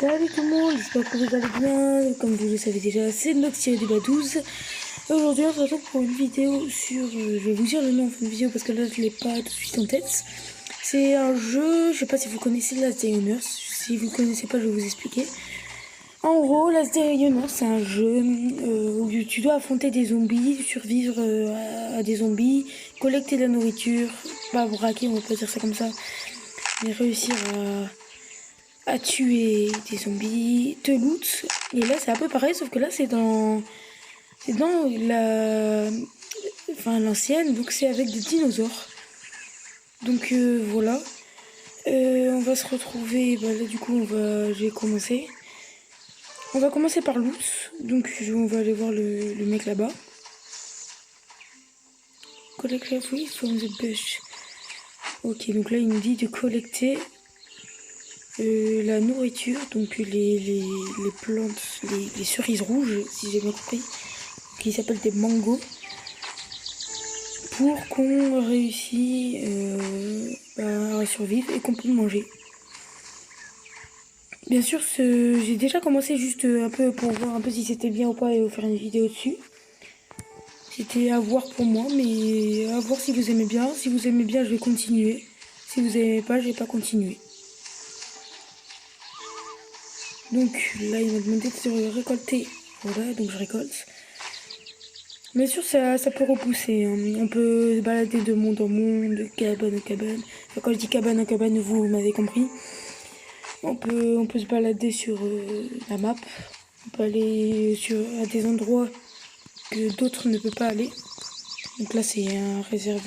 Salut tout le monde, j'espère que vous allez bien. Comme vous le savez déjà, c'est Nox-12. Aujourd'hui, on se retrouve pour une vidéo sur... je vais vous dire le nom de la vidéo parce que là, je l'ai pas tout de suite en tête. C'est un jeu, je sais pas si vous connaissez Last Day on Earth. Si vous ne connaissez pas, je vais vous expliquer. En gros, Last Day on Earth, c'est un jeu où tu dois affronter des zombies, survivre à des zombies, collecter de la nourriture, pas braquer, on va pas dire ça comme ça, mais réussir à tuer des zombies, te loot. Et là, c'est un peu pareil, sauf que là, c'est dans la, enfin l'ancienne, donc c'est avec des dinosaures. Donc voilà. On va se retrouver. Bah, là, du coup, je vais commencer. On va commencer par loot. Donc on va aller voir le mec là-bas. Collect free from the bush. Ok, donc là, il nous dit de collecter la nourriture, donc les plantes, les cerises rouges, si j'ai bien compris, qui s'appellent des mangos, pour qu'on réussisse à survivre et qu'on puisse manger. Bien sûr, j'ai déjà commencé juste un peu pour voir un peu si c'était bien ou pas et vous faire une vidéo dessus. C'était à voir pour moi, mais à voir si vous aimez bien. Si vous aimez bien, je vais continuer. Si vous aimez pas, je vais pas continuer. Donc là, il m'a demandé de récolter. Voilà, donc je récolte. Bien sûr, ça peut repousser. Hein. On peut se balader de monde en monde, de cabane en cabane. Enfin, quand je dis cabane en cabane, vous m'avez compris. On peut se balader sur la map. On peut aller à des endroits que d'autres ne peuvent pas aller. Donc là, c'est une réserve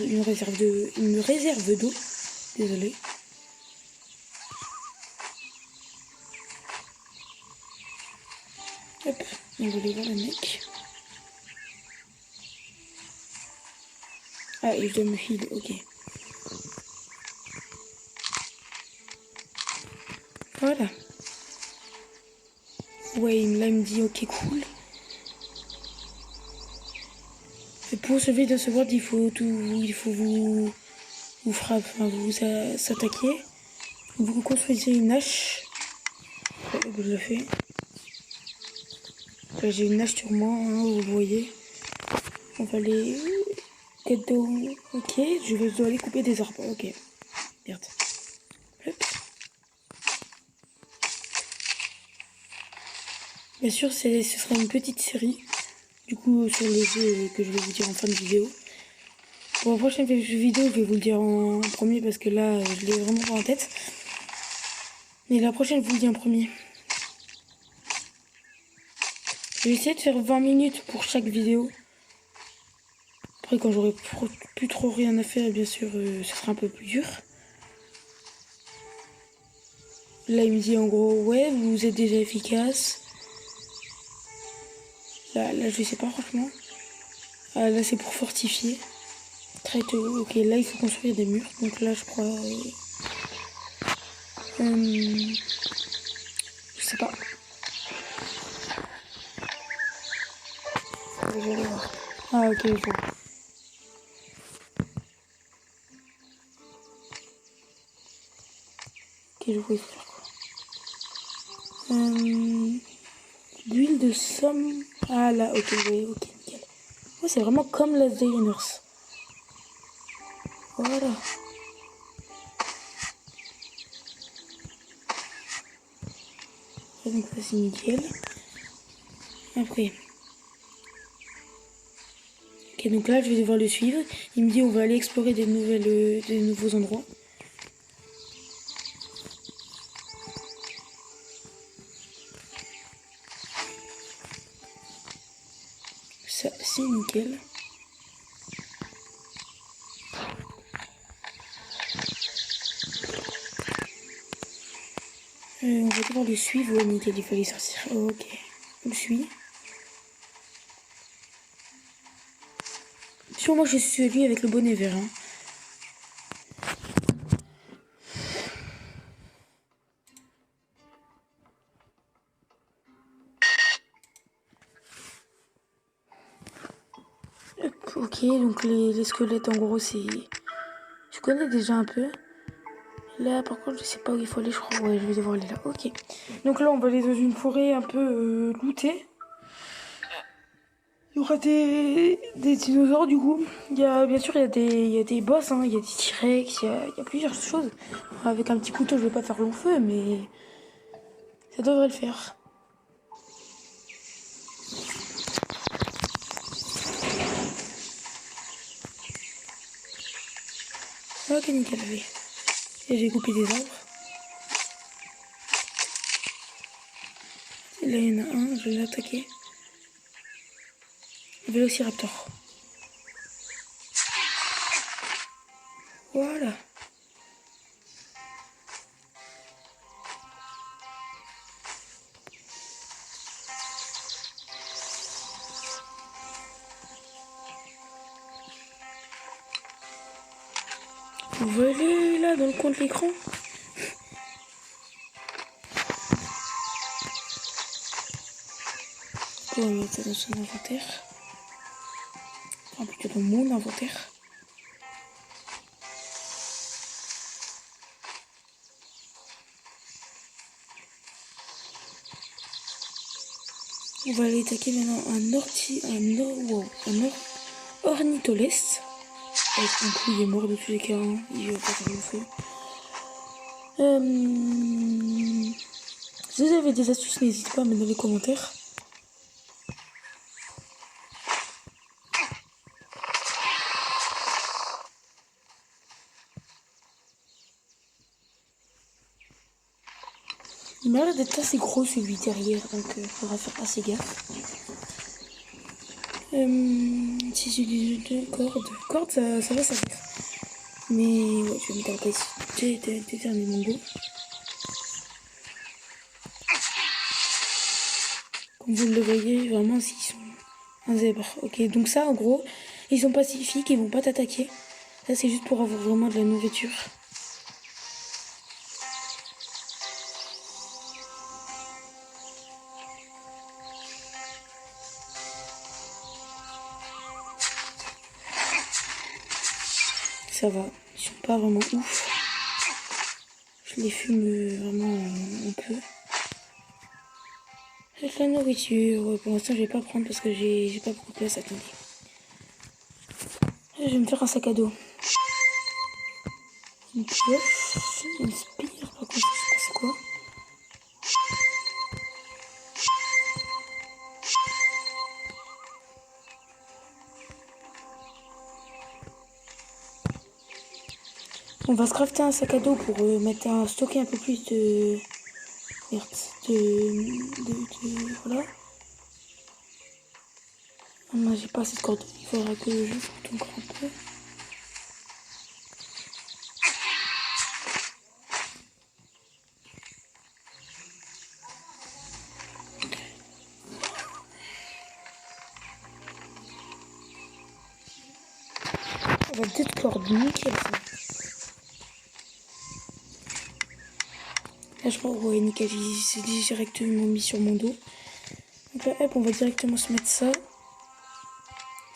d'eau. Désolé. Hop, on va aller voir le mec. Ah, il doit me heal, ok. Voilà. Ouais, là, il me dit ok, cool. Et pour sauver de ce world, il faut vous frapper, enfin, vous s'attaquer. Vous construisez une hache. Ouais, je le fais. Là, j'ai une hache sur moi, hein, vous voyez. On va aller... Ok, je dois aller couper des arbres. Ok. Merde. Hop. Bien sûr, ce sera une petite série. Du coup, sur le jeu que je vais vous dire en fin de vidéo. Pour la prochaine vidéo, je vais vous le dire en premier parce que là, je l'ai vraiment pas en tête. Mais la prochaine, je vous le dis en premier. Je vais essayer de faire 20 minutes pour chaque vidéo. Après, quand j'aurai plus trop rien à faire, bien sûr, ce sera un peu plus dur. Là, il me dit en gros, ouais, vous êtes déjà efficace. Là, je sais pas franchement. Ah, là, c'est pour fortifier. Très tôt. Ok, là, il faut construire des murs. Donc là, je crois... je sais pas. Je vais aller voir. Ah, ok, je vois. Ok, je vois, il faut faire quoi. L'huile de somme. Ah, là, ok, oui, ok, nickel. Ouais, c'est vraiment comme Last Day on Earth. Voilà. Donc ça, c'est nickel. Après... Ok, donc là, je vais devoir le suivre. Il me dit on va aller explorer des nouveaux endroits. Ça, c'est nickel. On va devoir le suivre. Ouais, nickel, il fallait sortir. Ok, on le suit. Sur moi, je suis celui avec le bonnet vert. Hein. Ok, donc les squelettes, en gros, c'est... Je connais déjà un peu. Là, par contre, je sais pas où il faut aller, je crois. Ouais, je vais devoir aller là. Ok. Donc là, on va aller dans une forêt un peu lootée. Il y aura des dinosaures, du coup. Bien sûr, il y a des boss, hein. Il y a des T-Rex, il y a plusieurs choses. Avec un petit couteau, je vais pas faire long feu, mais ça devrait le faire. Ok, nickel, allez. Et j'ai coupé des arbres. Et là, il y en a un, je vais l'attaquer. Vélociraptor. Voilà. Vous voyez là, dans le coin de l'écran. On va mettre ça dans son inventaire. Enfin, plutôt dans mon inventaire. On va aller attaquer maintenant un ornitholeste. Avec un coup, il est mort de tous les cas. Hein. Il va pas faire le feu. Si vous avez des astuces, n'hésitez pas à mettre dans les commentaires. Il m'a l'air d'être assez gros celui derrière, donc il faudra faire assez gaffe. Si j'ai deux cordes. Cordes, ça va, ça va. Mais ouais, je vais mettre la capacité d'éternuer mon dos. Comme vous le voyez, vraiment, s'ils sont un zèbre. Ok, donc ça, en gros, ils sont pacifiques, ils vont pas t'attaquer. Ça, c'est juste pour avoir vraiment de la nourriture. Ça va, ils sont pas vraiment ouf. Je les fume vraiment un peu. Avec la nourriture, ouais, pour l'instant je vais pas prendre parce que j'ai pas beaucoup de place, attendez. Je vais me faire un sac à dos. Une pioche, une spire, par contre je sais pas c'est quoi. On va se crafter un sac à dos pour stocker un peu plus de... Merde, voilà. Oh non, j'ai pas assez de cordes, il faudra que je sorte encore un peu. On va 2 cordes, nickel ça. Là je crois, ouais nickel, c'est directement mis sur mon dos. Donc là, hop, on va directement se mettre ça.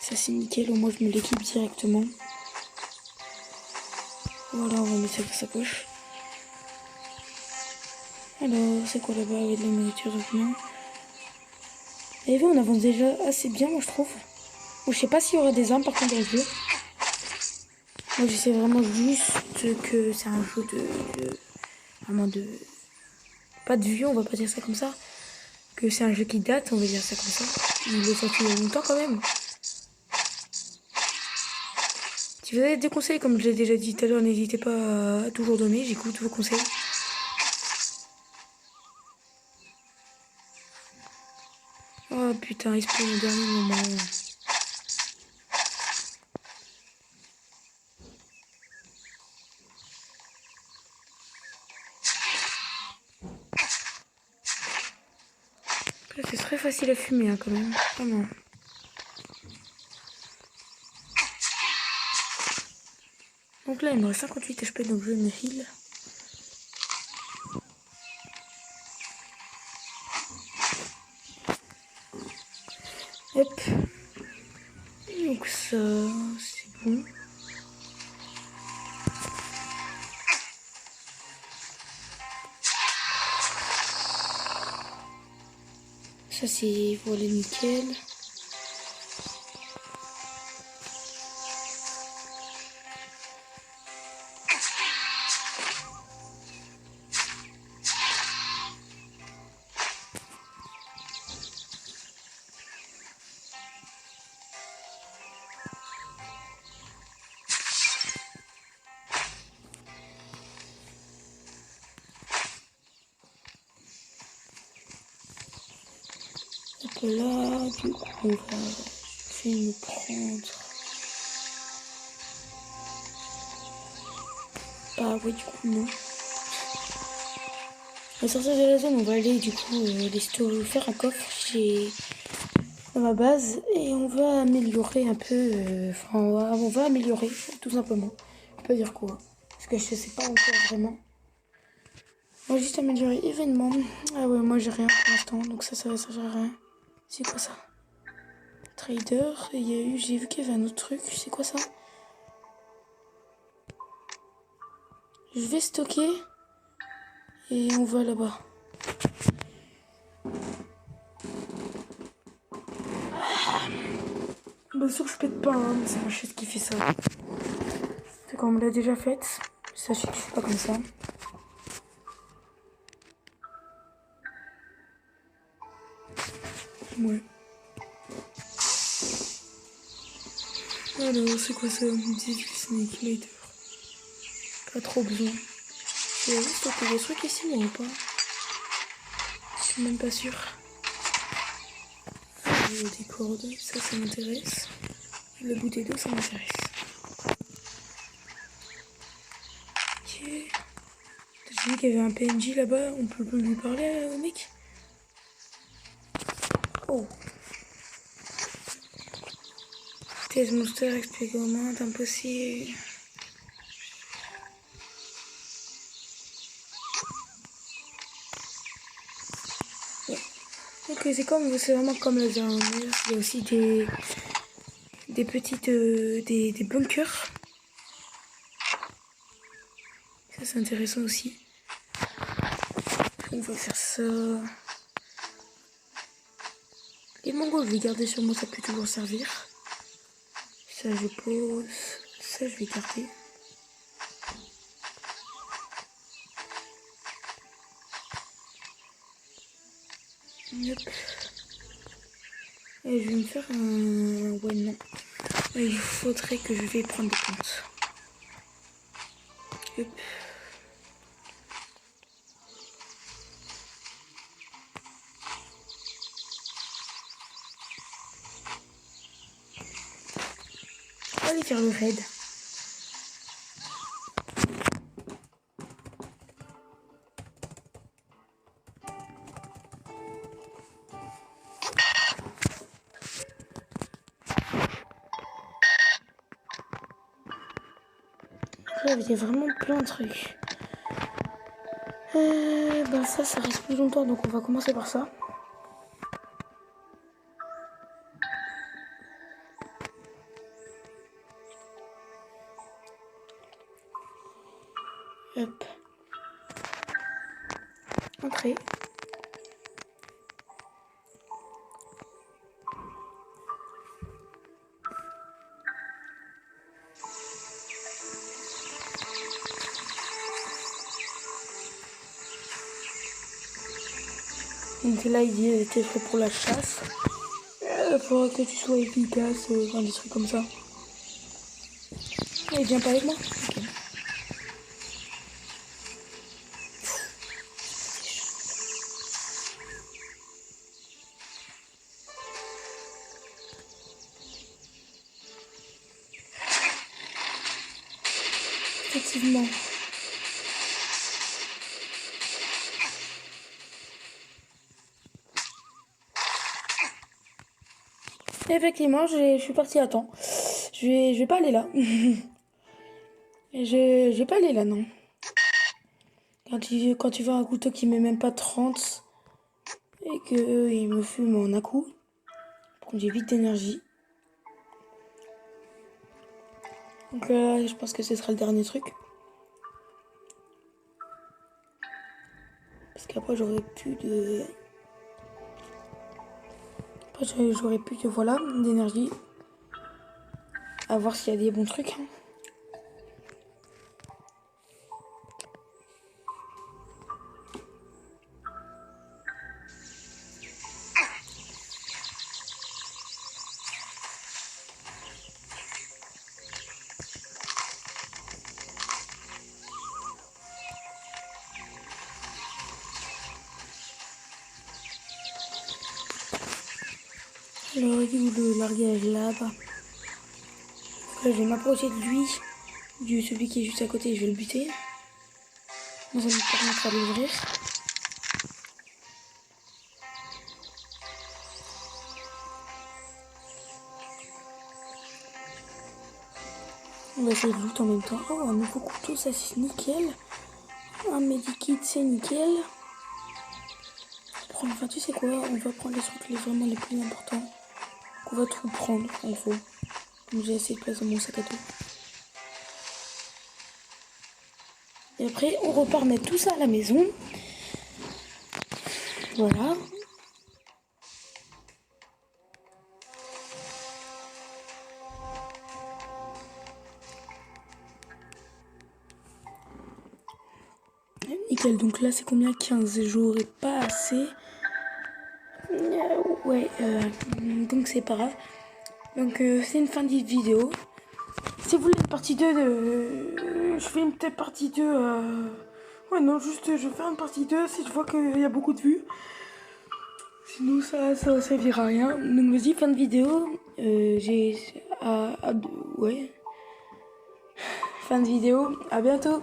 Ça c'est nickel, au moins je me l'équipe directement. Voilà, on va mettre ça dans sa poche. Alors, c'est quoi là-bas avec de la nourriture maintenant. Et vous, on avance déjà assez bien, moi je trouve. Bon, je sais pas s'il y aura des armes par contre dans le jeu. Moi je sais vraiment juste que c'est un jeu vraiment de... Pas de vieux, on va pas dire ça comme ça. Que c'est un jeu qui date, on va dire ça comme ça. Il est sorti il y a longtemps quand même. Si vous avez des conseils, comme je l'ai déjà dit tout à l'heure, n'hésitez pas à toujours donner, j'écoute vos conseils. Oh putain, il se prend au dernier moment. C'est très facile à fumer hein, quand même. Vraiment. Donc là, il me reste 58 HP, donc je me heal. Hop. Donc ça, c'est bon. Ça c'est voilà nickel. Donc là, du coup, je vais me prendre. Ah ouais, du coup, non. On va sortir de la zone, on va aller du coup faire un coffre chez dans ma base et on va améliorer un peu. Enfin, on va améliorer tout simplement. Je peux pas dire quoi. Parce que je sais pas encore vraiment. On va juste améliorer événement. Ah ouais, moi j'ai rien pour l'instant, donc ça sert à rien. C'est quoi ça? Trader, j'ai vu qu'il y avait un autre truc. C'est quoi ça? Je vais stocker et on va là-bas. Bien sûr que je pète pas, hein, mais c'est ma chaise qui fait ça. C'est qu'on me l'a déjà faite. Sachez que je suis pas comme ça. Ouais. Alors, c'est quoi ça? Devil Snake Later. Pas trop besoin. Je vais juste stocker des trucs ici, moi ou pas? Je suis même pas sûre. Des cordes, ça m'intéresse. Le bouteille d'eau, ça m'intéresse. Ok. J'ai vu qu'il y avait un PNJ là-bas, on peut lui parler au mec? Oh. Test monster, expérimente, impossible. Ouais. Ok, c'est vraiment comme la zone. Il y a aussi des petites, des bunkers. Ça c'est intéressant aussi. On va faire ça. Les mangots, je vais garder sur moi, ça peut toujours servir. Ça je pose. Ça je vais garder. Hop. Et je vais me faire un... Ouais, non. Il faudrait que je vais prendre des plantes. Hop. On va aller faire le raid. Là, il y a vraiment plein de trucs. Ben ça reste plus longtemps, donc on va commencer par ça. Hop. Entrée. Donc là, il dit t'es prêt pour la chasse. Il faudra que tu sois efficace, enfin des trucs comme ça. Il vient pas avec moi. Okay. Effectivement. Effectivement, je suis partie à temps. Je vais pas aller là. Je vais pas aller là, non. Quand tu vois un couteau qui met même pas 30 et que il me fume en un coup, pour que j'ai vite d'énergie. Donc là, je pense que ce sera le dernier truc. Parce qu'après, j'aurai plus de... Après, j'aurais plus que voilà, d'énergie. À voir s'il y a des bons trucs. Alors, il est où le largage là-bas? Là, je vais m'approcher de lui, de celui qui est juste à côté, je vais le buter. Moi, ça me permettra de l'ouvrir. On va essayer de loot en même temps. Oh, un nouveau couteau, ça c'est nickel. Un medikit, c'est nickel. Enfin, tu sais quoi? On va prendre les trucs vraiment les plus importants. On va tout prendre, en gros. Donc, j'ai assez de place dans mon sac à dos. Et après, on repart mettre tout ça à la maison. Voilà. Nickel, donc là c'est combien? 15 jours et pas assez. Ouais, donc c'est pas grave. Donc c'est une fin de vidéo. Si vous voulez une partie 2 de... je fais une petite partie 2. Ouais non, juste je fais une partie 2 si je vois qu'il y a beaucoup de vues. Sinon ça servira à rien. Donc vas-y, fin de vidéo. Ouais. Fin de vidéo, à bientôt.